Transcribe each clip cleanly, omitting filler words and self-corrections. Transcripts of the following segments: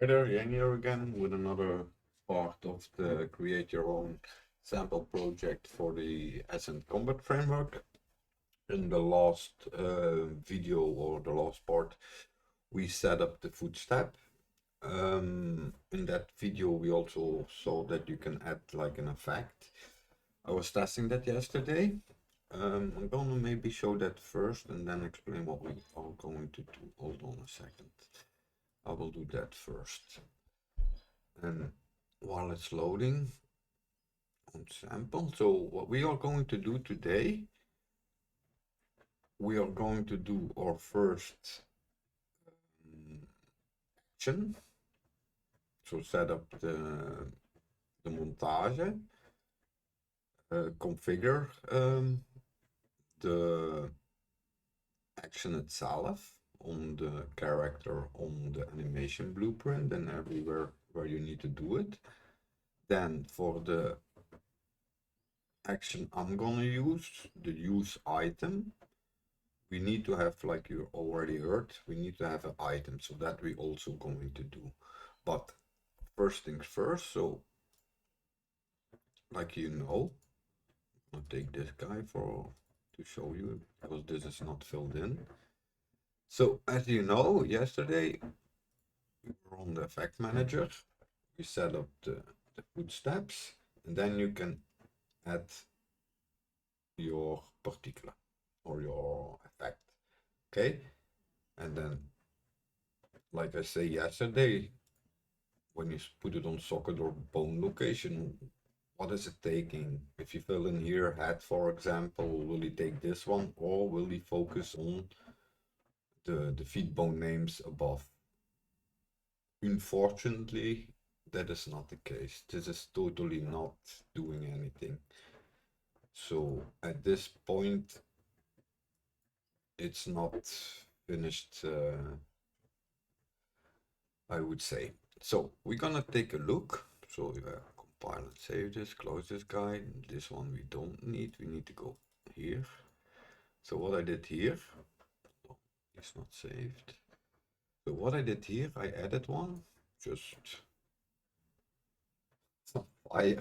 Hi there, Yang here again with another part of the Create Your Own Sample project for the Ascent Combat Framework. In the last video or the last part, we set up the footstep. In that video, we also saw that you can add like an effect. I was testing that yesterday. I'm gonna maybe show that first and then explain what we are going to do. Hold on a second. I will do that first. And while it's loading on sample, so what we are going to do today, we are going to do our first action. So set up the montage, configure the action itself on the character, on the animation blueprint and everywhere where you need to do it. Then for the action I'm gonna use, the use item, we need to have, like you already heard, we need to have an item, so that we also going to do. But first things first, so like I'll take this guy to show you because this is not filled in. So as you know, yesterday we were on the effect manager, we set up the footsteps, and then you can add your particular or your effect. Okay, and then like I say yesterday, when you put it on socket or bone location, what is it taking? If you fill in here head, for example, will he take this one, or will he focus on the feet bone names above? Unfortunately, that is not the case. This is totally not doing anything. So at this point, it's not finished, I would say. So we're gonna take a look. So compile and save this, close this guy. This one we don't need, we need to go here. So what I did here, oh, it's not saved. So what I did here, I added one, just I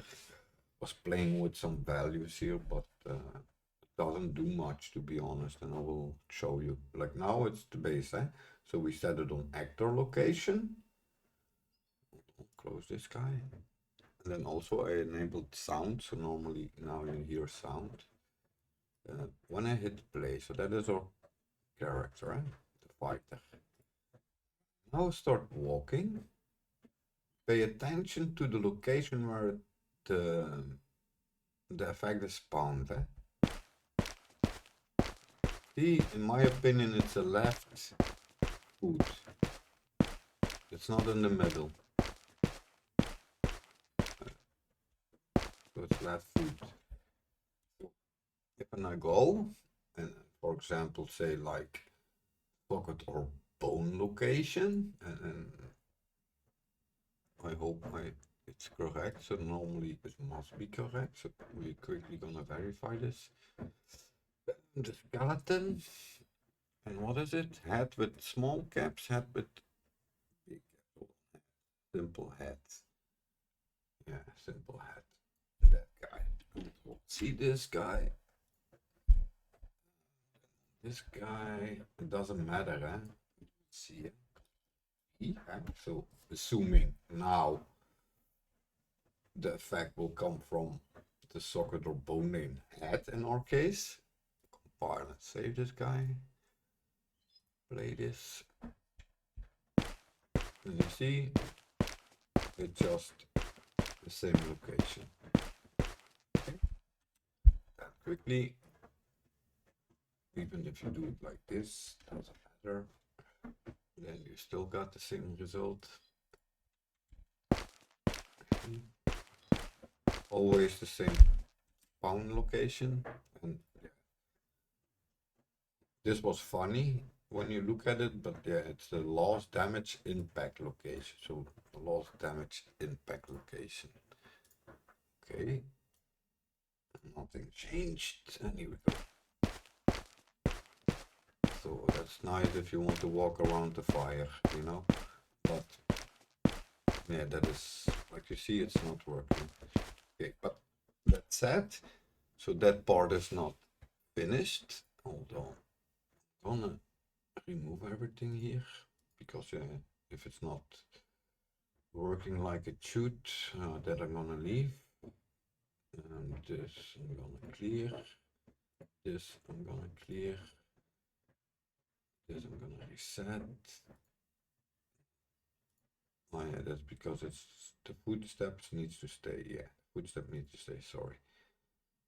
was playing with some values here, but it doesn't do much, to be honest, and I will show you. Like now it's the base, eh? So we set it on actor location. Close this guy. And then also I enabled sound, so normally now you hear sound. When I hit play, so that is our character, eh? The fighter. Now start walking. Pay attention to the location where the effect is spawned. Eh? See, in my opinion, it's a left foot. It's not in the middle. So it's left foot. So if I go and, for example, say like pocket or bone location, and I hope it's correct. So normally it must be correct. So we're quickly gonna verify this. The skeleton, and what is it? Head with small caps, head with big capital, simple head. Yeah, simple head. That guy. See this guy? This guy, it doesn't matter, eh? See it? So assuming now the effect will come from the socket or bone name head in our case. Compile and save this guy. Play this. And you see, it's just the same location. Okay. And quickly, even if you do it like this, doesn't matter. Then you still got the same result. Always the same spawn location, and yeah. This was funny when you look at it, but yeah, it's the loss damage impact location. So loss damage impact location. Okay, nothing changed, and here we go. So that's nice if you want to walk around the fire, you know, but Yeah, that is, like you see, it's not working. Okay, but that said, so that part is not finished. Hold on, I'm gonna remove everything here because if it's not working like it should, that I'm gonna leave. And this I'm gonna clear. This I'm gonna clear. This I'm gonna reset. Oh yeah, that's because it's the footsteps needs to stay. Yeah, footstep needs to stay. Sorry,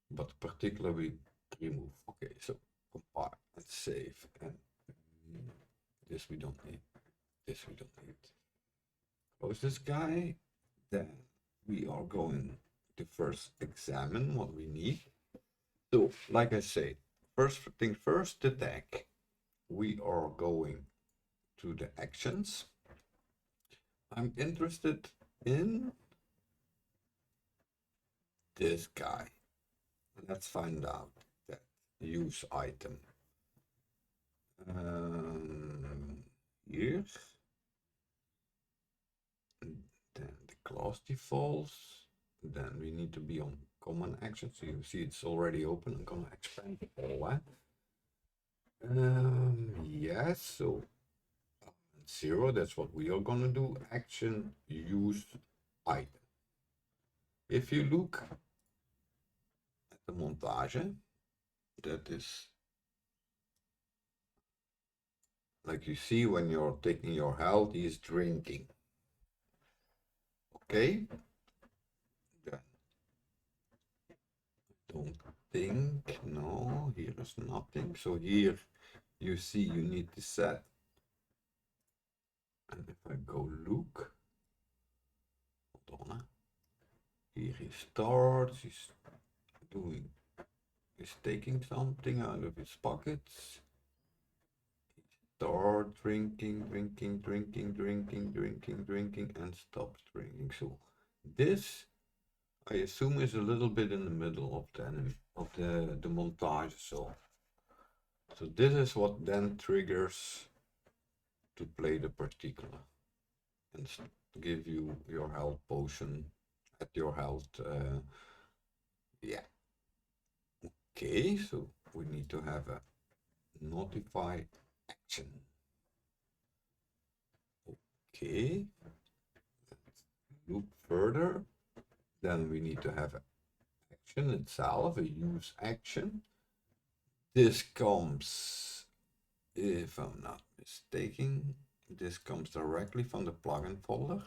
but particularly remove. Okay, so compile and save, and this we don't need. This we don't need. Close this guy. Then we are going to first examine what we need. So, like I say, first thing first, the tag. We are going to the actions. I'm interested in this guy. Let's find out that use item. Here. Then the class defaults. Then we need to be on common action. So you see it's already open. I'm gonna expand all that. Yes, so 0, that's what we are gonna do. Action use item. If you look at the montage, that is like you see when you're taking your health, he is drinking. Okay, then don't think, no, here is nothing. So here you see you need to set, and if I go look, hold on, here he starts, he's taking something out of his pockets. Start drinking, and stops drinking. So this, I assume, is a little bit in the middle of the enemy, of the montage. So this is what then triggers to play the particular and give you your health potion at your health. Yeah. Okay, so we need to have a notify action. Okay, let's look further. Then we need to have an action itself, a use action. This comes, if I'm not mistaken, this comes directly from the plugin folder.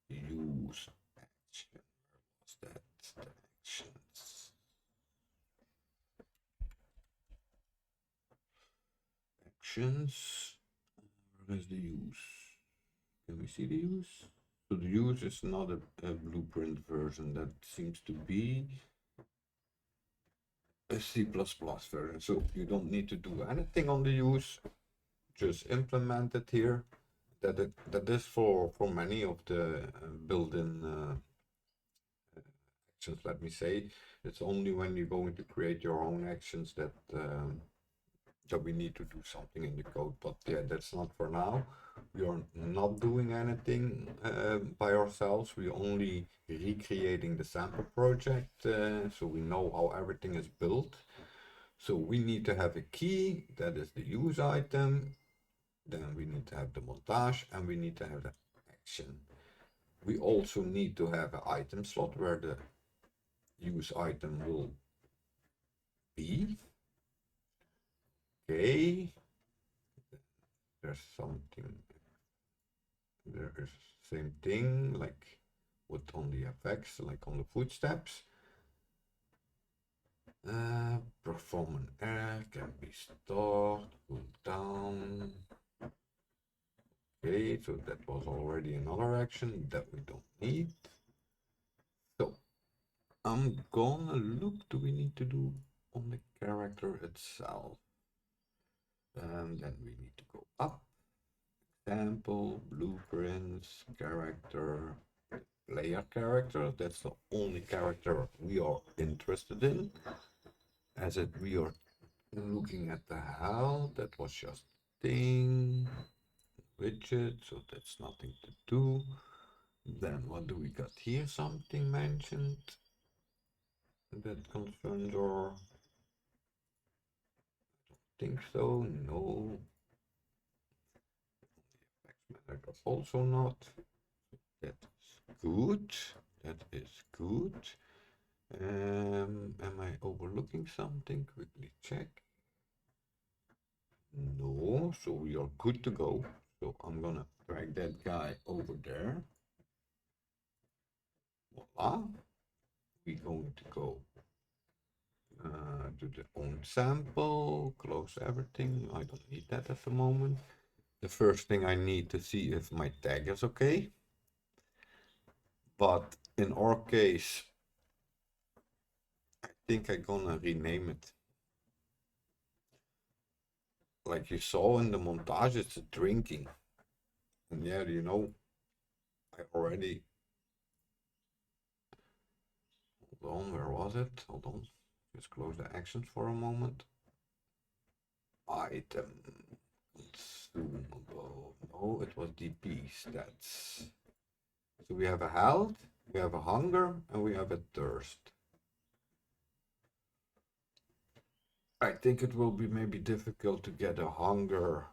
Use action. What's that? The actions. Actions. Where is the use? Can we see the use? So the use is not a blueprint version. That seems to be a C++ version. So you don't need to do anything on the use. Just implement it here. That is for many of the built-in actions. Let me say, it's only when you're going to create your own actions that that we need to do something in the code. But yeah, that's not for now. We are not doing anything by ourselves. We're only recreating the sample project, so we know how everything is built. So we need to have a key, that is the use item. Then we need to have the montage, and we need to have the action. We also need to have an item slot where the use item will be. Okay, there's something, there is same thing like with on the effects, like on the footsteps. Perform an error, can be stored, pull down. Okay, so that was already another action that we don't need. So I'm gonna look, do we need to do on the character itself? And then we need to go up, sample, blueprints, character, player character. That's the only character we are interested in, as we are Looking at the HAL, that was just thing, widget, so that's nothing to do. Then what do we got here? Something mentioned that concerns or think so? No. Also not. That is good. That is good. Am I overlooking something? Quickly check. No, so we are good to go. So I'm gonna drag that guy over there. Voila. We're going to go to the OwnSample, close everything. I don't need that at the moment. The first thing I need to see if my tag is okay. But in our case, I think I'm gonna rename it. Like you saw in the montage, it's drinking. And yeah, you know, I already, hold on, where was it? Hold on, just close the actions for a moment. Item, consumable, no, it was DPs, that's, so we have a health, we have a hunger, and we have a thirst. I think it will be maybe difficult to get a hunger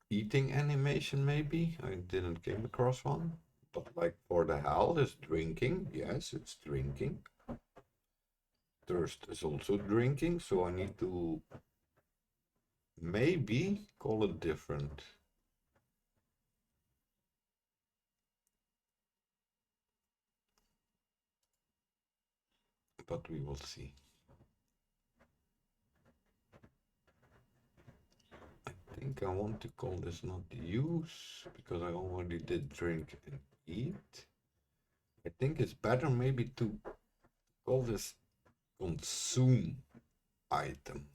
eating animation maybe. I didn't came across one. But like for the health is drinking. Yes, it's drinking. Thirst is also drinking, so I need to maybe call it different. But we will see. I think I want to call this not use because I already did drink and eat. I think it's better maybe to call this consume item.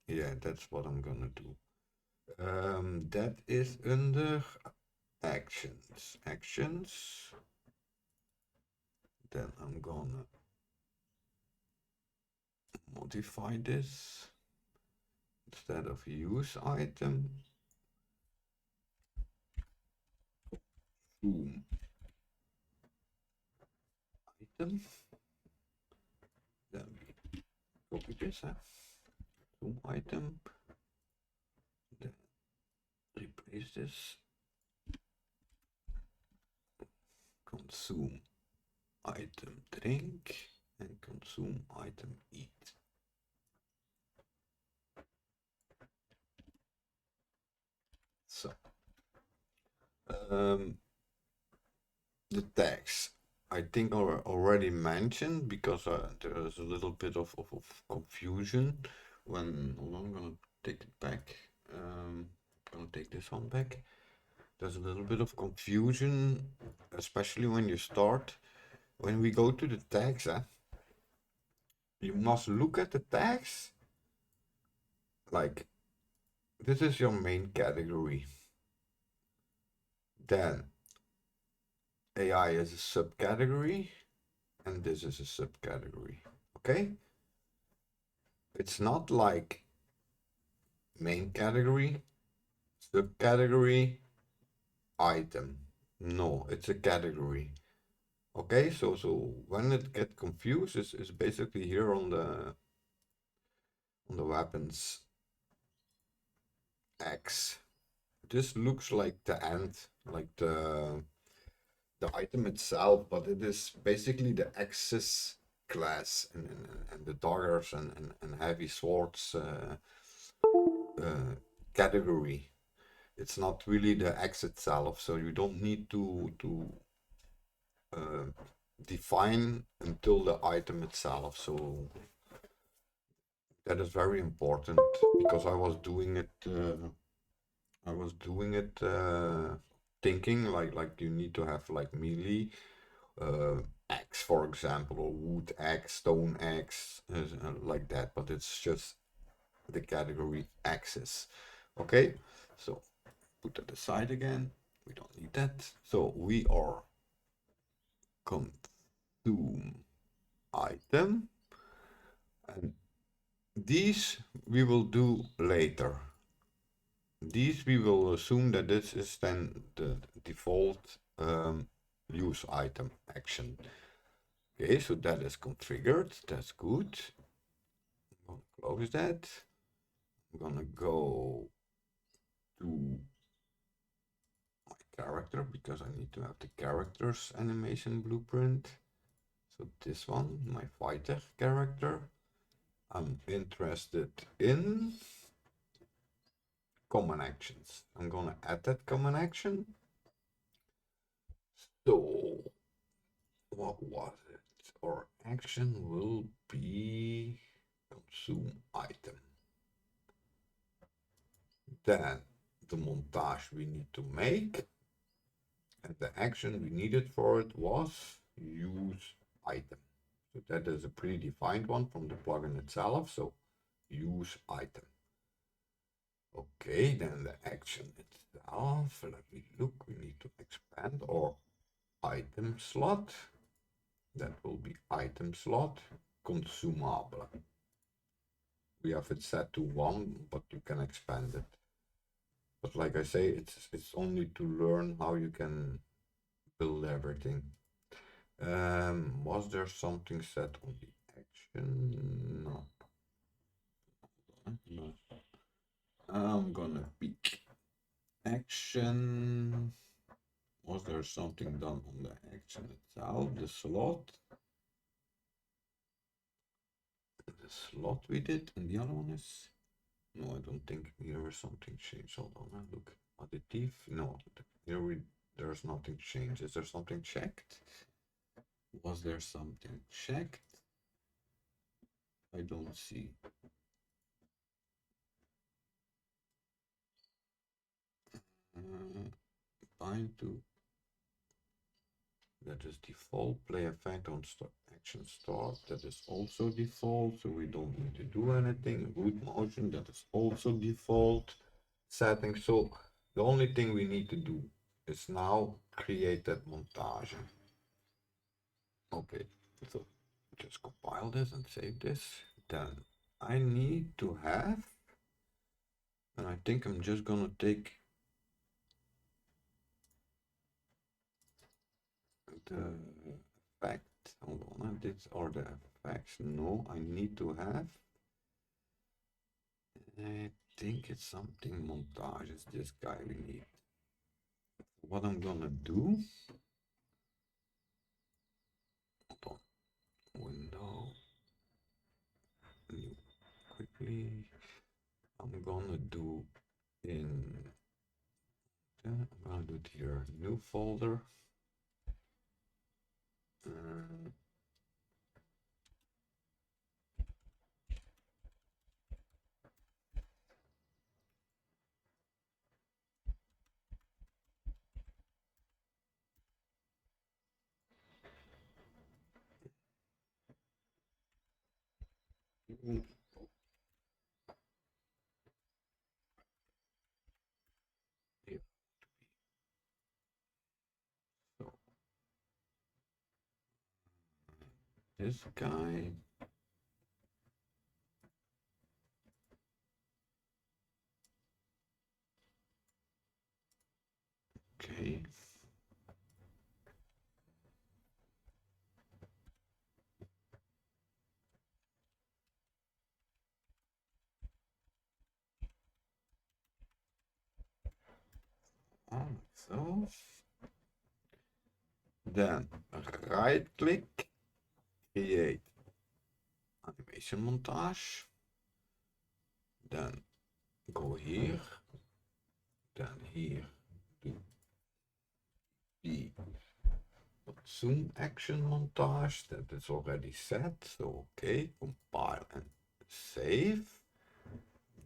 Yeah, that's what I'm gonna do. That is under actions. Actions. Then I'm gonna modify this. Instead of use item, boom item. Then we copy this, boom item. Then replace this. Consume item drink and consume item eat. So the tags I think are already mentioned because there is a little bit of confusion when, hold on, I'm gonna take it back. I'm gonna take this one back. There's a little bit of confusion, especially when you start. When we go to the tags, you must look at the tags like this is your main category. Then AI is a subcategory, and this is a subcategory. Okay? It's not like main category, subcategory, item. No, it's a category. Okay, so when it get confused, is basically here on the weapons X. This looks like the end, like the item itself, but it is basically the Axis class and the daggers and heavy swords category. It's not really the X itself, so you don't need to define until the item itself. So that is very important because I was doing it. Thinking like you need to have like melee X, for example, or wood X, stone X, like that. But it's just the category axis. Okay, so put that aside again. We don't need that. So we are consume item, and these we will do later. These we will assume that this is then the default use item action. Okay, so that is configured. That's good. I'm gonna close that. I'm gonna go to my character because I need to have the characters animation blueprint. So this one, my fighter character. I'm interested in common actions. I'm gonna add that common action. So what was it? Our action will be consume item. Then the montage we need to make, and the action we needed for it was use item. So that is a predefined one from the plugin itself. So use item. Okay, then the action itself, let me look, we need to expand our item slot. That will be item slot consumable. We have it set to 1, but you can expand it. But like I say, it's only to learn how you can build everything. Was there something set on the action? No. No. I'm gonna pick action. Was there something done on the action itself? The slot we did, and the other one is no, I don't think here is something changed. Hold on, look. Additive? No, here there's nothing changed. Is there something checked? Was there something checked? I don't see. Bind to. That is default. Play effect on start action start. That is also default, so we don't need to do anything. Root motion. That is also default setting. So the only thing we need to do is now create that montage. Okay, so just compile this and save this. Then I need to have, and I think I'm just gonna take the effect. Hold on, these are the effects. No, I need to have. I think it's something montage. It's this guy we need. What I'm gonna do. Hold on. Window. New. Quickly. I'm gonna do in. I'm gonna do it here. New folder. Yeah. So this guy. Okay. Like so. Then right click, create animation montage. Then go here. Then here do the zoom action montage. That is already set. So okay, compile and save.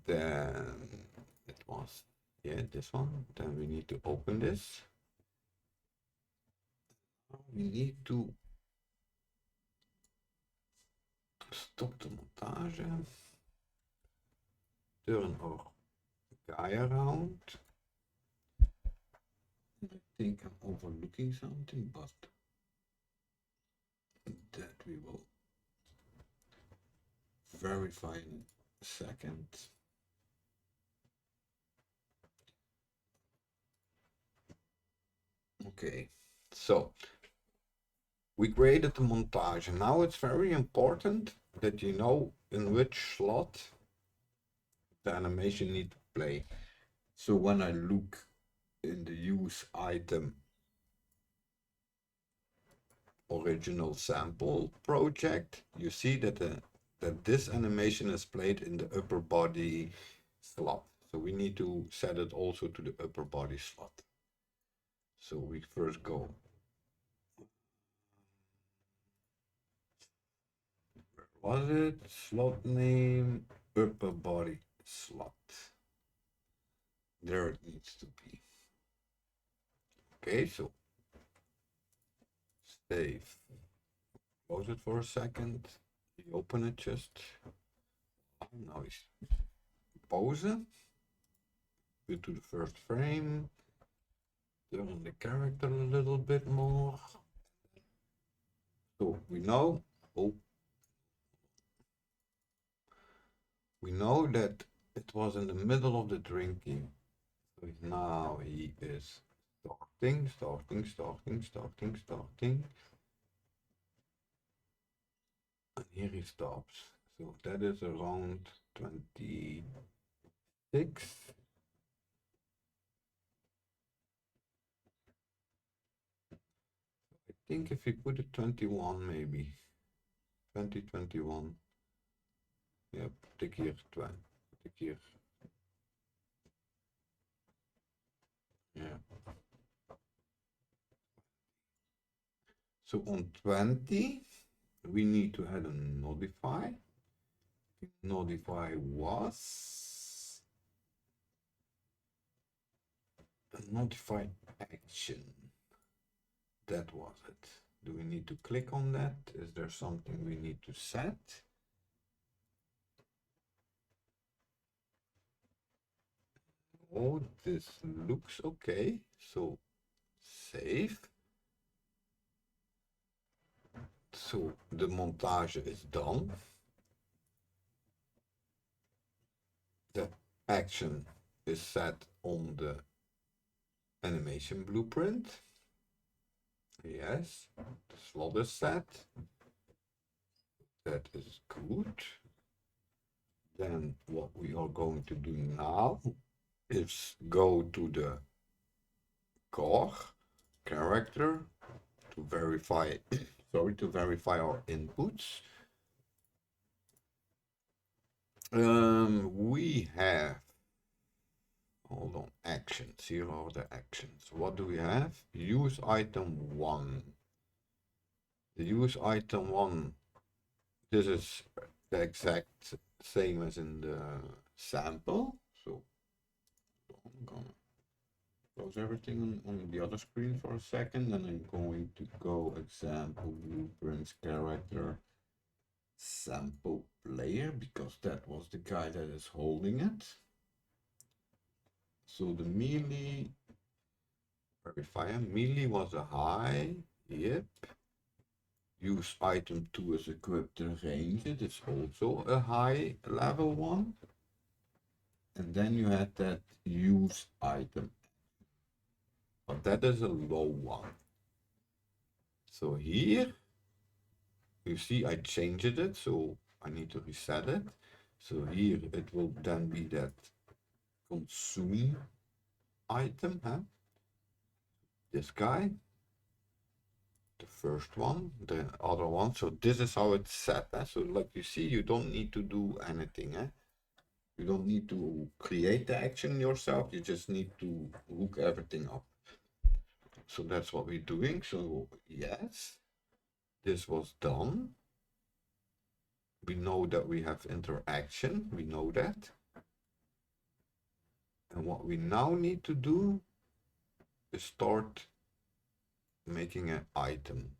Then it was this one. Then we need to open this. We need to stop the montage. Turn our guy around. I think I'm overlooking something, but that we will verify in second. Okay, so we created the montage, and now it's very important that you know in which slot the animation needs to play. So when I look in the use item original sample project, you see that that this animation is played in the upper body slot. So we need to set it also to the upper body slot. So we first go. Where was it? Slot name, upper body slot. There it needs to be. Okay, so save. Close it for a second. You open it just. Now it's pause. Go to the first frame. Turn the character a little bit more. So we know, we know that it was in the middle of the drinking. So now he is starting. And here he stops. So that is around 26. I think if we put it 21 maybe. 2021. Yep, tik hier 20. Tik hier. Yeah. So on 20, we need to add a modify. Modify was a modify action. That was it. Do we need to click on that? Is there something we need to set? Oh, this looks okay. So save. So the montage is done. The action is set on the animation blueprint. Yes, the slot is set. That is good. Then what we are going to do now is go to the core character to verify, to verify our inputs. We have, hold on, actions. Here are the actions. What do we have? Use item 1. The use item 1, this is the exact same as in the sample. So I'm gonna close everything on the other screen for a second, and I'm going to go example blueprints character sample player, because that was the guy that is holding it. So the melee verifier, melee was a high, yep. Use item 2 is equipped to range, it is also a high level one. And then you had that use item, but that is a low one. So here you see I changed it, so I need to reset it. So here it will then be that consume item, huh? This guy, the first one, the other one. So this is how it's set. Huh? So like you see, you don't need to do anything. Huh? You don't need to create the action yourself. You just need to hook everything up. So that's what we're doing. So yes, this was done. We know that we have interaction. We know that. And what we now need to do is start making an item.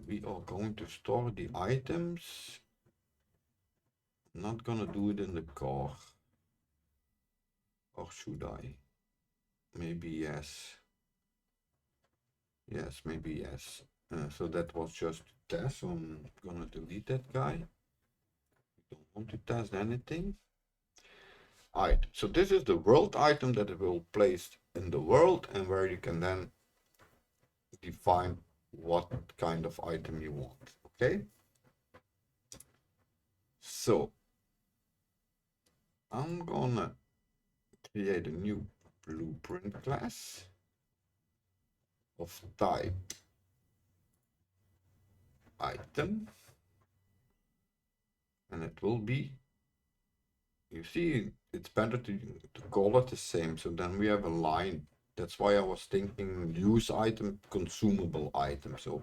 We are going to store the items. Not gonna do it in the car. Or should I? Maybe yes. Yes, maybe yes. So that was just a test, so I'm gonna delete that guy. Don't want to test anything. Alright, so this is the world item that it will place in the world, and where you can then define what kind of item you want. Okay, so I'm gonna create a new blueprint class of type item, and it will be, you see, it's better to call it the same, so then we have a line. That's why I was thinking use item, consumable item, so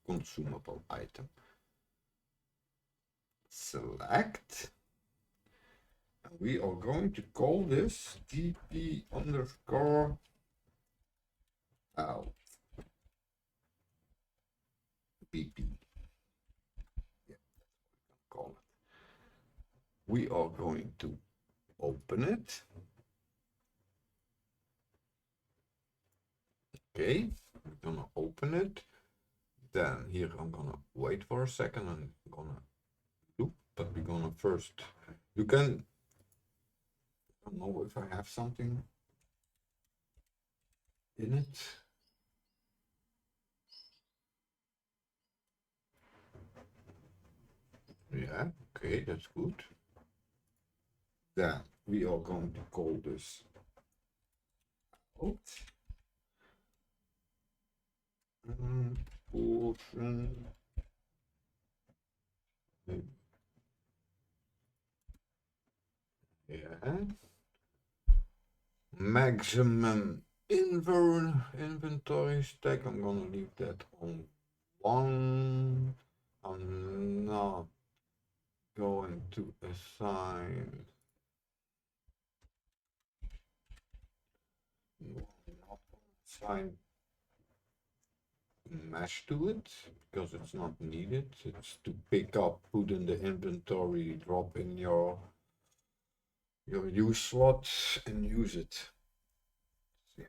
consumable item. Select, and we are going to call this dp underscore out bp. Yeah, call it. We are going to open it. Okay, we're gonna open it. Then here I'm gonna wait for a second and I'm gonna loop, but we're gonna first, you can, I don't know if I have something in it. Yeah, okay, that's good. Then we are going to call this out. Portion. Yeah. Maximum inventory stack. I'm gonna leave that on 1. I'm not going to assign. Not assign mesh to it because it's not needed. It's to pick up, put in the inventory, drop in your use slot and use it. Yeah.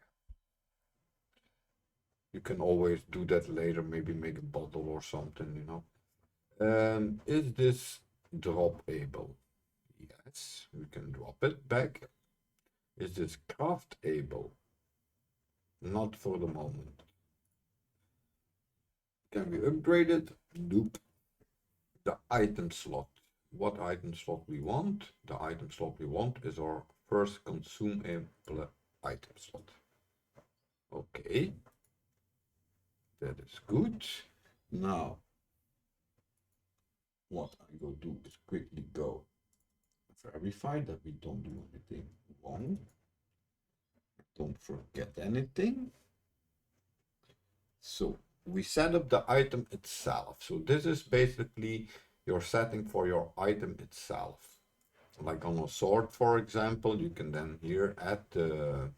You can always do that later, maybe make a bottle or something, you know. Is this dropable? Yes, we can drop it back. Is this craftable? Not for the moment. Can we upgrade it? Nope. The item slot. What item slot we want? The item slot we want is our first ConsumeItem item slot. Okay, that is good. Now, what I go do is quickly go verify that we don't do anything wrong. Don't forget anything. So we set up the item itself. So this is basically your setting for your item itself. Like on a sword, for example, you can then here add the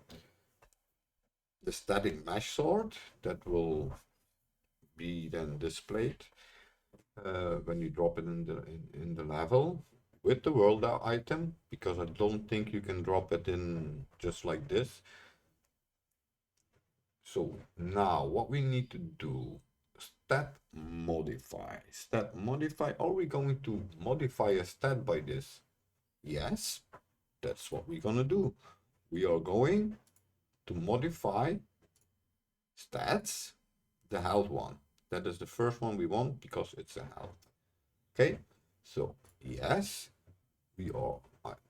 static mesh sword that will be then displayed when you drop it in the level with the world item, because I don't think you can drop it in just like this. So now what we need to do, stat modify. Stat modify, are we going to modify a stat by this? Yes, that's what we're gonna do. We are going to modify stats, the health one. That is the first one we want because it's a health. Okay, so yes, we are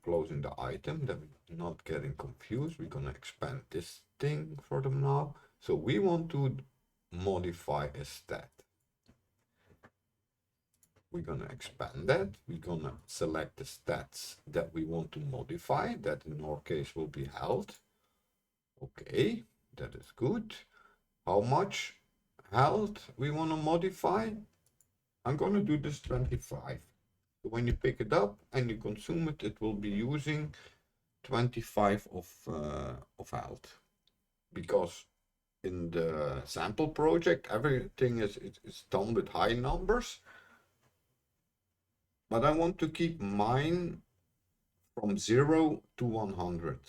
closing the item, that we're not getting confused. We're gonna expand this thing for them now. So we want to modify a stat. We're gonna expand that. We're gonna select the stats that we want to modify. That in our case will be health. Okay, that is good. How much health we want to modify? I'm gonna do this 25. So when you pick it up and you consume it, it will be using 25 of health, because in the sample project everything is done with high numbers, but I want to keep mine from 0 to 100,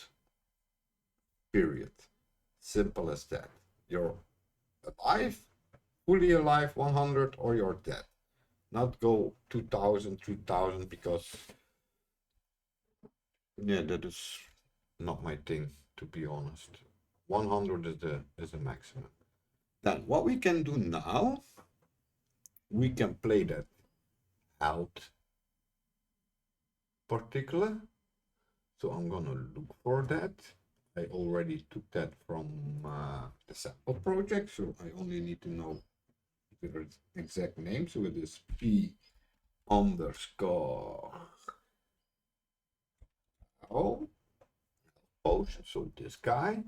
period. Simple as that. You're alive fully alive 100 or you're dead. Not go 2000, 3000 because yeah, that is not my thing, to be honest. 100 is the maximum. Then what we can do now, we can play that out particular. So I'm gonna look for that. I already took that from the sample project, so I only need to know the exact name. So it is p underscore oh post. So this guy.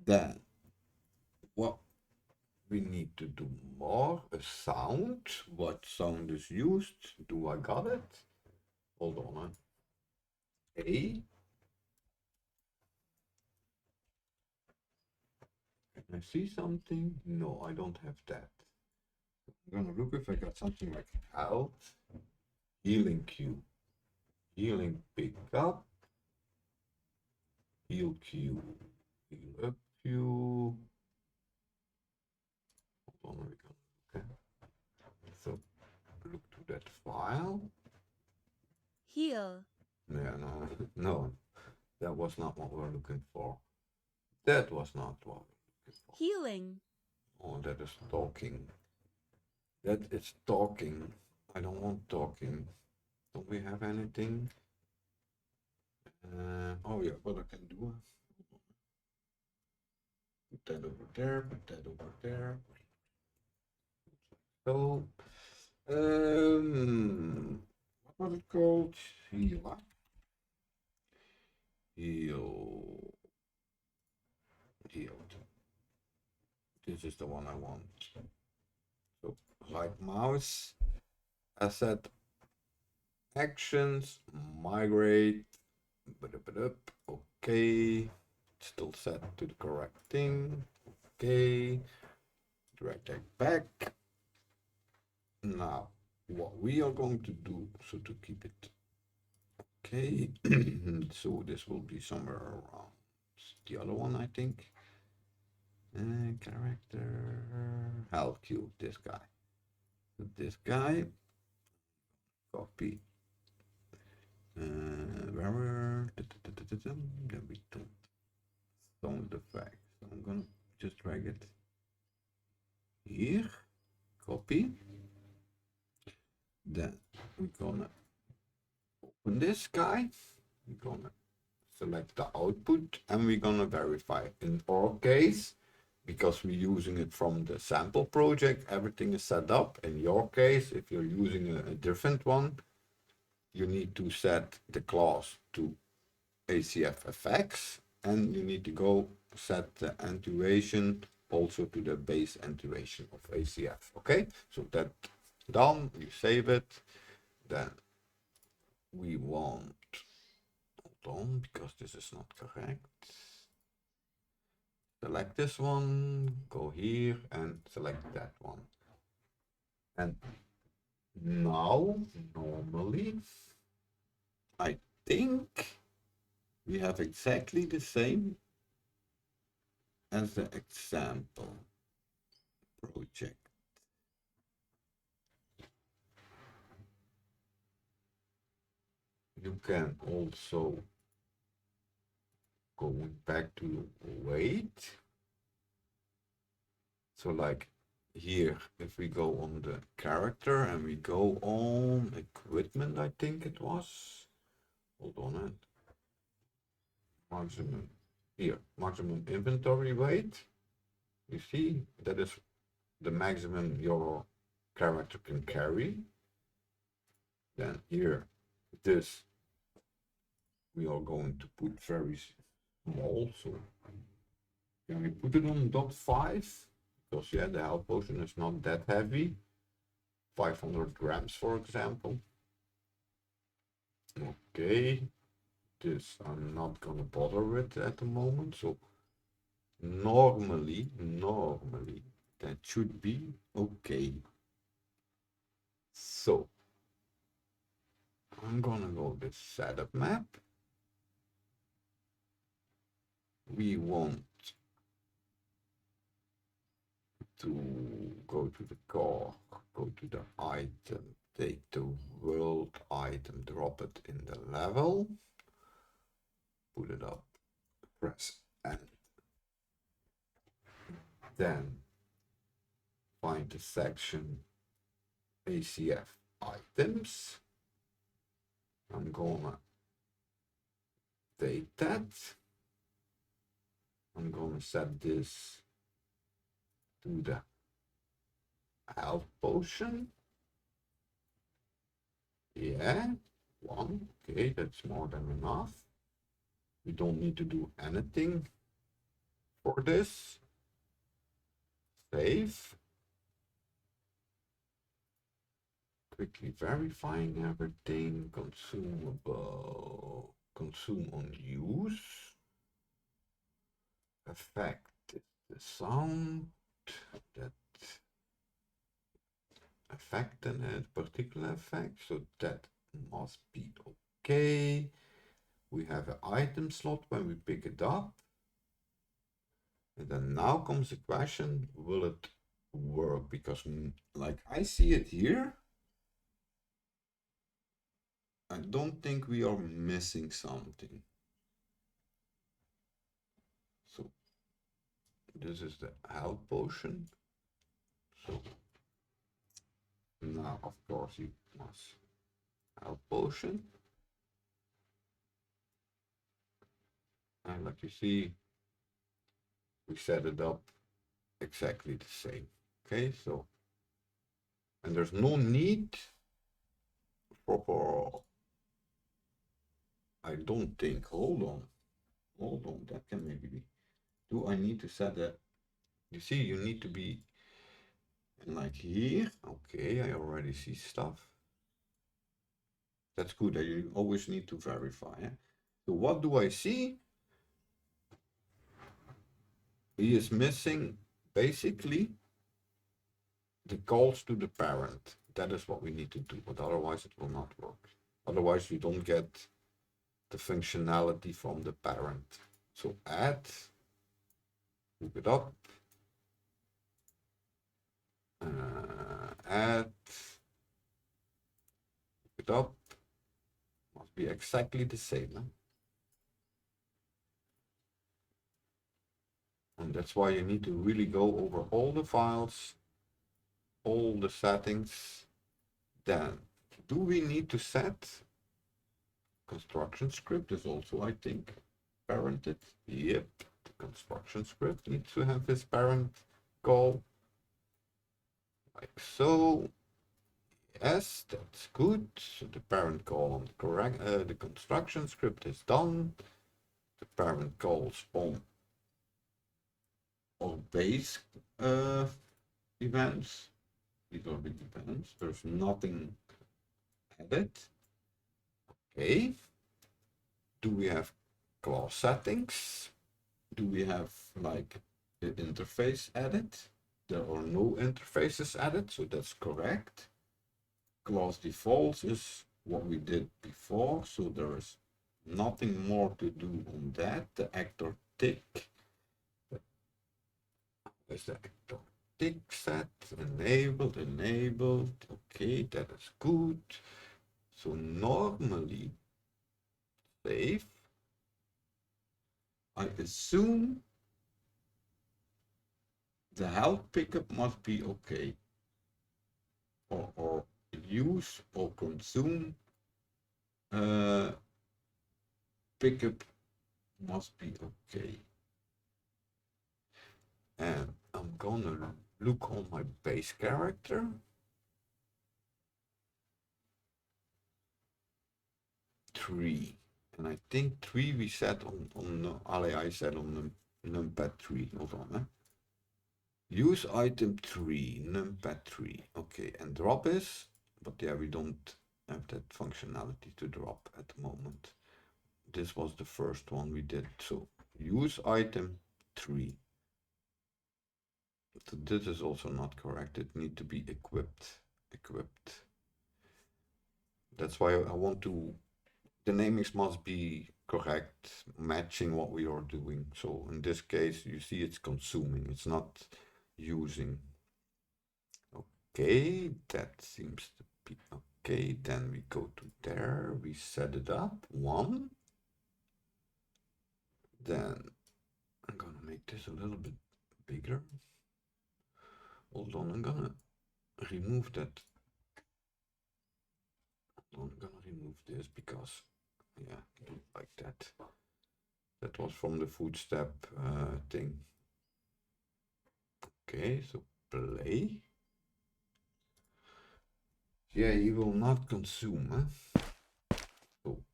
Then what we need to do more, a sound. What sound is used? Do I got it? Hold on. A. Can I see something? No, I don't have that. I'm gonna look if I got something like health, healing Q, healing pick up, heal Q, heal up Q. Hold on, okay. So look to that file. Heal. Yeah, no, no, that was not what we're looking for. That was not what we're looking for. Healing. Oh, that is talking. That is talking. I don't want talking. Don't we have anything? Oh yeah, what I can do. Put that over there, put that over there. So, what was it called? Heal. Heal. Healed. This is the one I want. So, right mouse, asset, actions, migrate, okay, still set to the correct thing, okay, drag that back. Now, what we are going to do, so to keep it okay, so this will be somewhere around the other one, I think. Character, health cube, this guy. So this guy, copy. Where? Then we don't sound effect. So I'm gonna just drag it here, copy. Then we're gonna open this guy. We're gonna select the output and we're gonna verify. In our case, because we're using it from the sample project, everything is set up. In your case, if you're using a different one, you need to set the class to ACF effects and you need to go set the annotation also to the base annotation of ACF. Okay, so that done, you save it. Then we want, hold on, because this is not correct. Select this one, go here and select that one. And now, normally, I think we have exactly the same as the example project. You can also go back to wait. So like here, if we go on the character and we go on equipment, I think it was. Hold on it. Maximum here, maximum inventory weight. You see, that is the maximum your character can carry. Then here, this we are going to put very small. So can we put it on .5? Because yeah, the health potion is not that heavy. 500 grams, for example. Okay, this I'm not gonna bother with at the moment. So normally that should be okay. So I'm gonna go this setup map. We want to go to the core, go to the item, take the world item, drop it in the level, put it up, press Enter. Then find the section ACF items. I'm gonna take that. I'm gonna set this to the health potion. Yeah, 1. Okay, that's more than enough. We don't need to do anything for this. Save. Quickly verifying everything. Consumable. Consume on use. Effect is the sound. That effect and a particular effect. So that must be okay. We have an item slot when we pick it up. And then now comes the question, will it work? Because like I see it here, I don't think we are missing something. So this is the health potion. So now of course you must health potion. And like you see, we set it up exactly the same. Okay, so, and there's no need for I don't think, hold on, that can maybe be, do I need to set that, you see, you need to be like here, okay, I already see stuff. That's good, you always need to verify. Eh? So what do I see? He is missing basically the calls to the parent. That is what we need to do, but otherwise it will not work. Otherwise you don't get the functionality from the parent. So add, look it up, add, look it up, must be exactly the same. Huh? And that's why you need to really go over all the files, all the settings. Then, do we need to set construction script is also, I think, parented. Yep, the construction script needs to have this parent call. Like so. Yes, that's good. So the parent call on the correct, the construction script is done. The parent calls on base events. These are the events. There's nothing added. Okay. Do we have class settings? Do we have like the interface added? There are no interfaces added, so that's correct. Class defaults is what we did before, so there is nothing more to do on that. The actor tick is the actor tick set, enabled. Okay, that is good. So normally save. I assume the health pickup must be okay, or use or consume pickup must be okay. And I'm gonna look on my base character. Three, and I think 3 we set on I set on numpad 3. Hold on, eh? Use item 3, numpad 3. Okay, and drop is, but yeah, we don't have that functionality to drop at the moment. This was the first one we did. So use item 3. So this is also not correct. It needs to be equipped. That's why I want to, the namings must be correct, matching what we are doing. So in this case, you see it's consuming, it's not using. Okay, that seems to be okay. Then we go to there, we set it up, 1. Then I'm gonna make this a little bit bigger. Hold on, I'm gonna remove that. Hold on, I'm gonna remove this because, yeah, I don't like that. That was from the footstep thing. Okay, so play. Yeah, he will not consume, huh? So,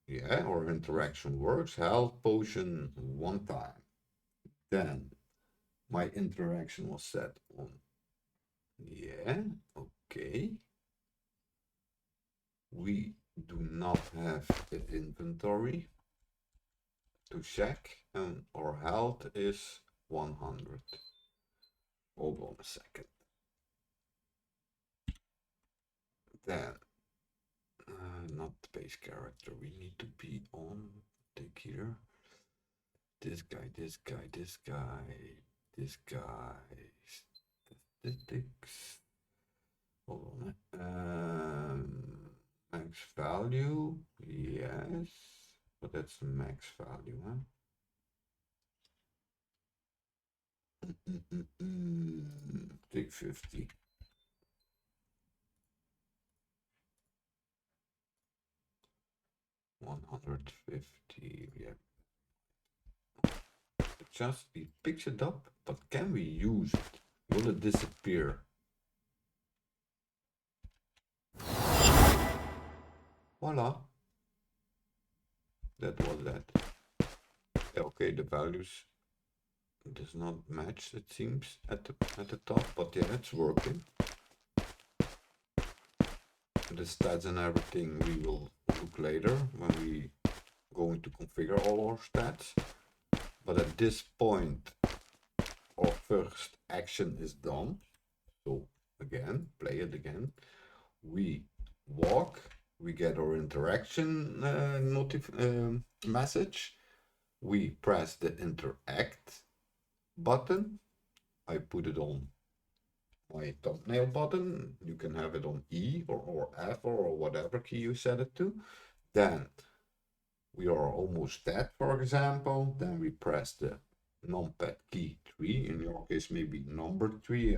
yeah, our interaction works. Health potion 1 time. Then my interaction was set on. Yeah, okay. We do not have an inventory to check, and our health is 100. Hold on a second. Then, not base character, we need to be on, take here. This guy, this guy, this guy, this guy, statistics. Hold on. Max value, yes, but that's the max value, huh? Take 50. $150, yeah. Just it picks it up, but can we use it? Will it disappear? Voila. That was that. Okay, the values does not match, it seems, at the top, but yeah, it's working. The stats and everything we will look later when we going to configure all our stats. But at this point, our first action is done. So again, play it again. We walk, we get our interaction message. We press the interact button. I put it on my thumbnail button. You can have it on E or F or whatever key you set it to. Then we are almost dead, for example. Then we press the numpad key 3. In your case, maybe number 3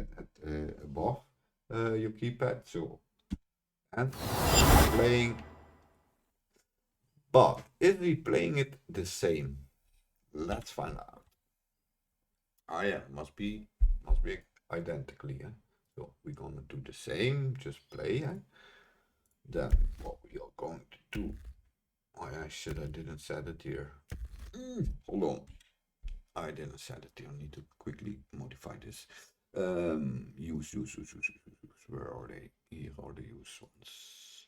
above your keypad. So, and playing. But is we playing it the same? Let's find out. Ah, yeah, must be identically. Eh? So we're gonna do the same. Just play. Eh? Then what we are going to do. Oh yeah, shit, I didn't set it here. Hold on. I didn't set it here. I need to quickly modify this. Use. Where are they? Here are the use ones.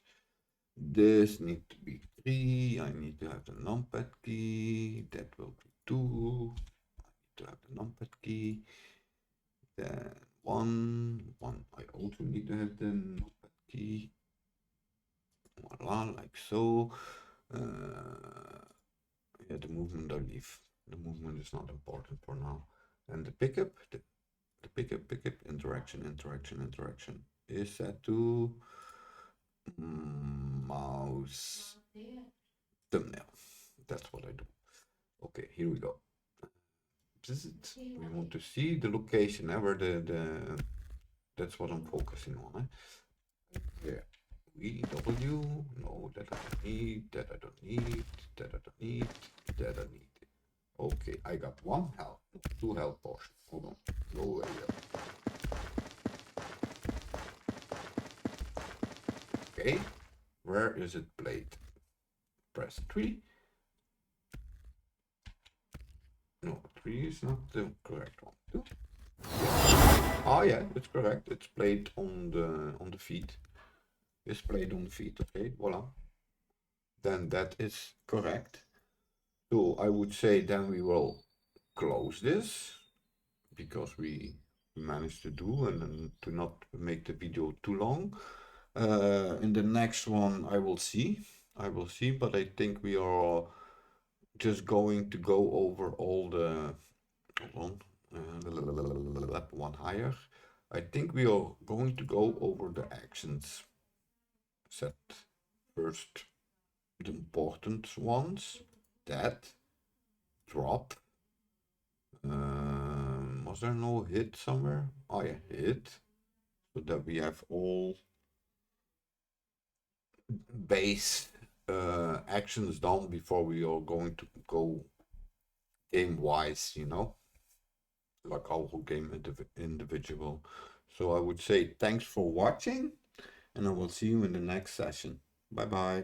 This needs to be 3. I need to have the numpad key. That will be 2. I need to have the numpad key. Then 1. I also need to have the numpad key. Voila, like so. Yeah, the movement I leave. The movement is not important for now. And the pickup, the pickup, interaction is set to mouse thumbnail. That's what I do. Okay, here we go. We want to see the location, where that's what I'm focusing on. Yeah. W, no, that I don't need, that I don't need, that I don't need, that I need. Okay, I got 1 health, 2 health potions. Hold on, go away. Okay, where is it played? Press 3. No, 3 is not the correct one. 2. Yeah. Oh yeah, it's correct. It's played on the feet. It's played on the feet. Okay, voila. Then that is correct. So I would say then we will close this because we managed to do and to not make the video too long. In the next one I will see, but I think we are just going to go over all the, hold on, one higher, I think we are going to go over the actions. Set first the important ones. That, drop. Was there no hit somewhere? Oh yeah, hit. So that we have all base actions done before we are going to go game wise, you know, like our whole game individual. So I would say thanks for watching, and I will see you in the next session. Bye bye.